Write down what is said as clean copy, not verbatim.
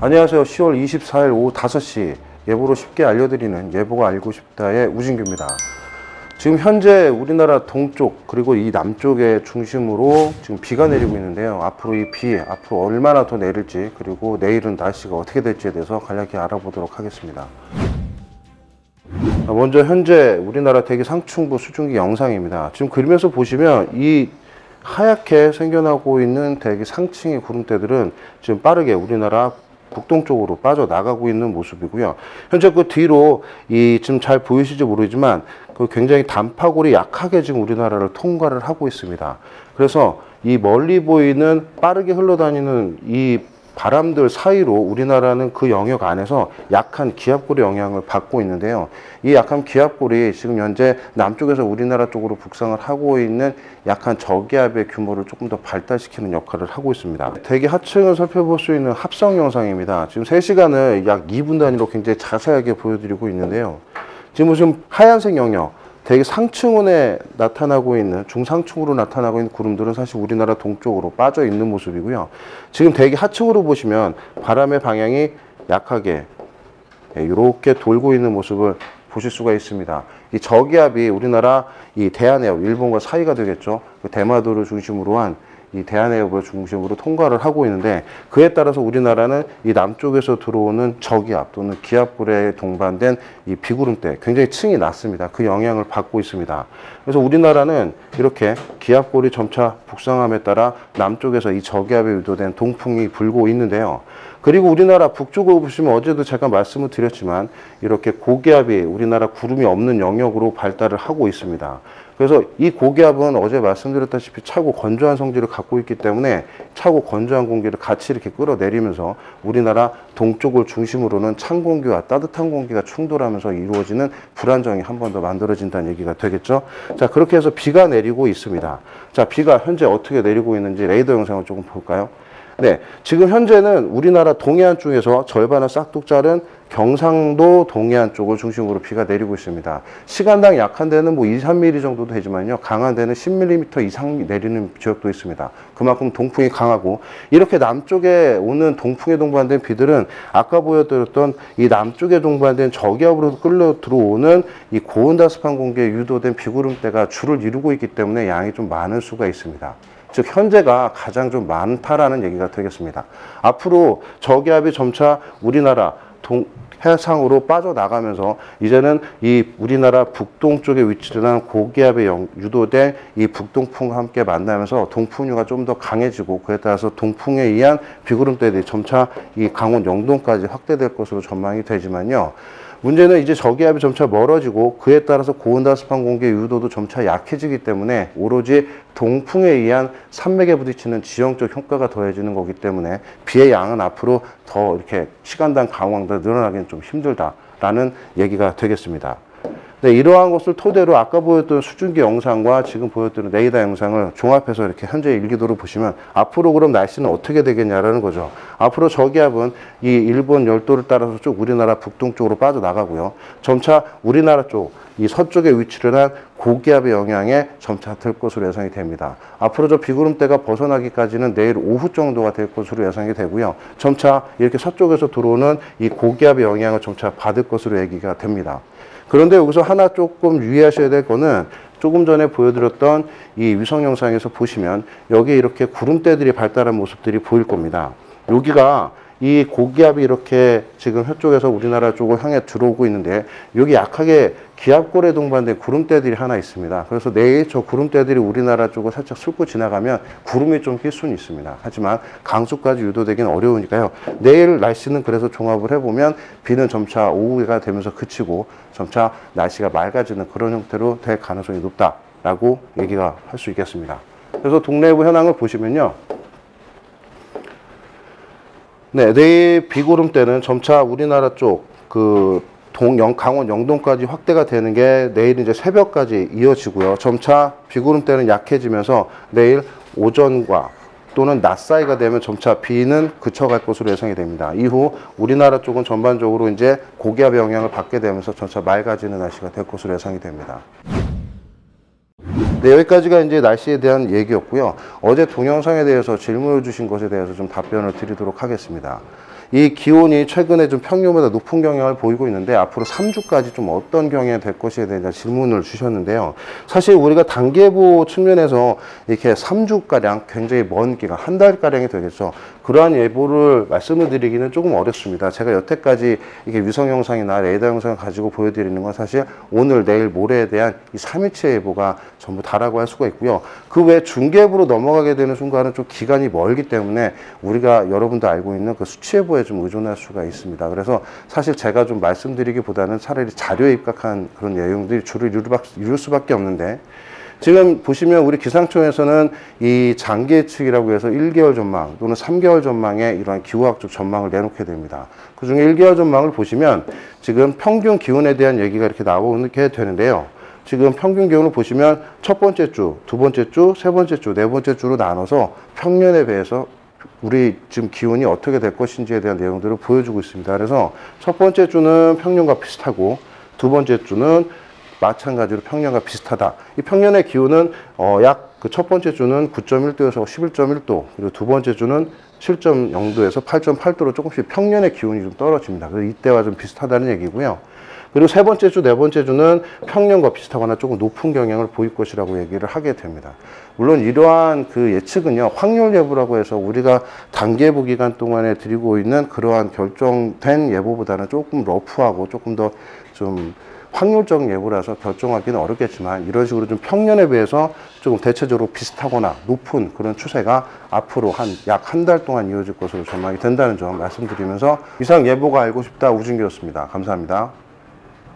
안녕하세요. 10월 24일 오후 5시 예보로 쉽게 알려드리는 예보가 알고 싶다의 우진규입니다. 지금 현재 우리나라 동쪽 그리고 이 남쪽의 중심으로 지금 비가 내리고 있는데요. 앞으로 이 비 앞으로 얼마나 더 내릴지, 그리고 내일은 날씨가 어떻게 될지에 대해서 간략히 알아보도록 하겠습니다. 먼저 현재 우리나라 대기 상층부 수증기 영상입니다. 지금 그림에서 보시면 이 하얗게 생겨나고 있는 대기 상층의 구름대들은 지금 빠르게 우리나라 북동쪽으로 빠져나가고 있는 모습이고요. 현재 그 뒤로 지금 잘 보이실지 모르지만 그 굉장히 단파골이 약하게 지금 우리나라를 통과를 하고 있습니다. 그래서 이 멀리 보이는 빠르게 흘러다니는 이 바람들 사이로 우리나라는 그 영역 안에서 약한 기압골의 영향을 받고 있는데요. 이 약한 기압골이 지금 현재 남쪽에서 우리나라 쪽으로 북상을 하고 있는 약한 저기압의 규모를 조금 더 발달시키는 역할을 하고 있습니다. 대기 하층을 살펴볼 수 있는 합성 영상입니다. 지금 3시간을 약 2분 단위로 굉장히 자세하게 보여드리고 있는데요. 지금 하얀색 영역, 대기 상층원에 나타나고 있는, 중상층으로 나타나고 있는 구름들은 사실 우리나라 동쪽으로 빠져 있는 모습이고요. 지금 대기 하층으로 보시면 바람의 방향이 약하게 이렇게 돌고 있는 모습을 보실 수가 있습니다. 이 저기압이 우리나라 이 대한해협, 일본과 사이가 되겠죠. 그 대마도를 중심으로 한 이 대한해협을 중심으로 통과를 하고 있는데, 그에 따라서 우리나라는 이 남쪽에서 들어오는 저기압 또는 기압골에 동반된 이 비구름대, 굉장히 층이 낮습니다. 그 영향을 받고 있습니다. 그래서 우리나라는 이렇게 기압골이 점차 북상함에 따라 남쪽에서 이 저기압에 유도된 동풍이 불고 있는데요. 그리고 우리나라 북쪽으로 보시면 어제도 제가 말씀을 드렸지만 이렇게 고기압이 우리나라 구름이 없는 영역으로 발달을 하고 있습니다. 그래서 이 고기압은 어제 말씀드렸다시피 차고 건조한 성질을 갖고 있기 때문에 차고 건조한 공기를 같이 이렇게 끌어내리면서 우리나라 동쪽을 중심으로는 찬 공기와 따뜻한 공기가 충돌하면서 이루어지는 불안정이 한 번 더 만들어진다는 얘기가 되겠죠. 자, 그렇게 해서 비가 내리고 있습니다. 자, 비가 현재 어떻게 내리고 있는지 레이더 영상을 조금 볼까요? 네, 지금 현재는 우리나라 동해안 쪽에서 절반을 싹둑 자른 경상도 동해안 쪽을 중심으로 비가 내리고 있습니다. 시간당 약한 데는 뭐 2, 3mm 정도도 되지만요, 강한 데는 10mm 이상 내리는 지역도 있습니다. 그만큼 동풍이 강하고, 이렇게 남쪽에 오는 동풍에 동반된 비들은 아까 보여드렸던 이 남쪽에 동반된 저기압으로 끌려 들어오는 이 고온다습한 공기에 유도된 비구름대가 줄을 이루고 있기 때문에 양이 좀 많을 수가 있습니다. 즉 현재가 가장 좀 많다라는 얘기가 되겠습니다. 앞으로 저기압이 점차 우리나라 해상으로 빠져나가면서 이제는 이 우리나라 북동쪽에 위치를 한 고기압에 유도된 이 북동풍과 함께 만나면서 동풍류가 좀 더 강해지고, 그에 따라서 동풍에 의한 비구름대들이 점차 이 강원 영동까지 확대될 것으로 전망이 되지만요. 문제는 이제 저기압이 점차 멀어지고, 그에 따라서 고온다습한 공기의 유도도 점차 약해지기 때문에 오로지 동풍에 의한 산맥에 부딪히는 지형적 효과가 더해지는 거기 때문에 비의 양은 앞으로 더 이렇게 시간당 강우량도 늘어나기는 좀 힘들다라는 얘기가 되겠습니다. 네, 이러한 것을 토대로 아까 보였던 수증기 영상과 지금 보여드린 레이더 영상을 종합해서 이렇게 현재 일기도를 보시면 앞으로 그럼 날씨는 어떻게 되겠냐라는 거죠. 앞으로 저기압은 이 일본 열도를 따라서 쭉 우리나라 북동쪽으로 빠져나가고요. 점차 우리나라 쪽, 이 서쪽에 위치를 한 고기압의 영향에 점차 들 것으로 예상이 됩니다. 앞으로 저 비구름대가 벗어나기까지는 내일 오후 정도가 될 것으로 예상이 되고요. 점차 이렇게 서쪽에서 들어오는 이 고기압의 영향을 점차 받을 것으로 얘기가 됩니다. 그런데 여기서 하나 조금 유의하셔야 될 거는, 조금 전에 보여드렸던 이 위성 영상에서 보시면 여기 이렇게 구름대들이 발달한 모습들이 보일 겁니다. 여기가 이 고기압이 이렇게 지금 혀쪽에서 우리나라 쪽을 향해 들어오고 있는데, 여기 약하게 기압골에 동반된 구름대들이 하나 있습니다. 그래서 내일 저 구름대들이 우리나라 쪽을 살짝 훑고 지나가면 구름이 좀 낄 수는 있습니다. 하지만 강수까지 유도되기는 어려우니까요. 내일 날씨는 그래서 종합을 해보면 비는 점차 오후가 되면서 그치고 점차 날씨가 맑아지는 그런 형태로 될 가능성이 높다라고 얘기가 할 수 있겠습니다. 그래서 동래부 현황을 보시면요. 네, 내일 비구름대는 점차 우리나라 쪽 강원 영동까지 확대가 되는 게 내일 이제 새벽까지 이어지고요. 점차 비구름대는 약해지면서 내일 오전과 또는 낮 사이가 되면 점차 비는 그쳐갈 것으로 예상이 됩니다. 이후 우리나라 쪽은 전반적으로 이제 고기압의 영향을 받게 되면서 점차 맑아지는 날씨가 될 것으로 예상이 됩니다. 네, 여기까지가 이제 날씨에 대한 얘기였고요. 어제 동영상에 대해서 질문을 주신 것에 대해서 좀 답변을 드리도록 하겠습니다. 이 기온이 최근에 좀 평년보다 높은 경향을 보이고 있는데 앞으로 3주까지 좀 어떤 경향이 될 것에 대한 질문을 주셨는데요. 사실 우리가 단계보 측면에서 이렇게 3주가량 굉장히 먼 기간, 한 달가량이 되겠죠. 그러한 예보를 말씀을 드리기는 조금 어렵습니다. 제가 여태까지 이게 위성 영상이나 레이더 영상을 가지고 보여드리는 건 사실 오늘, 내일, 모레에 대한 이 3일치의 예보가 전부 다라고 할 수가 있고요. 그 외에 중계보로 넘어가게 되는 순간은 좀 기간이 멀기 때문에 우리가 여러분도 알고 있는 그 수치 예보에 좀 의존할 수가 있습니다. 그래서 사실 제가 좀 말씀드리기보다는 차라리 자료에 입각한 그런 내용들이 주를 이룰 수밖에 없는데, 지금 보시면 우리 기상청에서는 이 장기 예측이라고 해서 1개월 전망 또는 3개월 전망에 이러한 기후학적 전망을 내놓게 됩니다. 그 중에 1개월 전망을 보시면 지금 평균 기온에 대한 얘기가 이렇게 나오게 되는데요. 지금 평균 기온을 보시면 첫 번째 주, 두 번째 주, 세 번째 주, 네 번째 주로 나눠서 평년에 비해서 우리 지금 기온이 어떻게 될 것인지에 대한 내용들을 보여주고 있습니다. 그래서 첫 번째 주는 평년과 비슷하고 두 번째 주는 마찬가지로 평년과 비슷하다. 이 평년의 기온은 약 그 첫 번째 주는 9.1도에서 11.1도, 그리고 두 번째 주는 7.0도에서 8.8도로 조금씩 평년의 기온이 좀 떨어집니다. 그래서 이때와 좀 비슷하다는 얘기고요. 그리고 세 번째 주, 네 번째 주는 평년과 비슷하거나 조금 높은 경향을 보일 것이라고 얘기를 하게 됩니다. 물론 이러한 그 예측은요, 확률 예보라고 해서 우리가 단계보 기간 동안에 드리고 있는 그러한 결정된 예보보다는 조금 러프하고 조금 더 좀 확률적 예보라서 결정하기는 어렵겠지만, 이런 식으로 좀 평년에 비해서 조금 대체적으로 비슷하거나 높은 그런 추세가 앞으로 약 한 달 동안 이어질 것으로 전망이 된다는 점 말씀드리면서, 이상 예보가 알고 싶다 우준기였습니다. 감사합니다.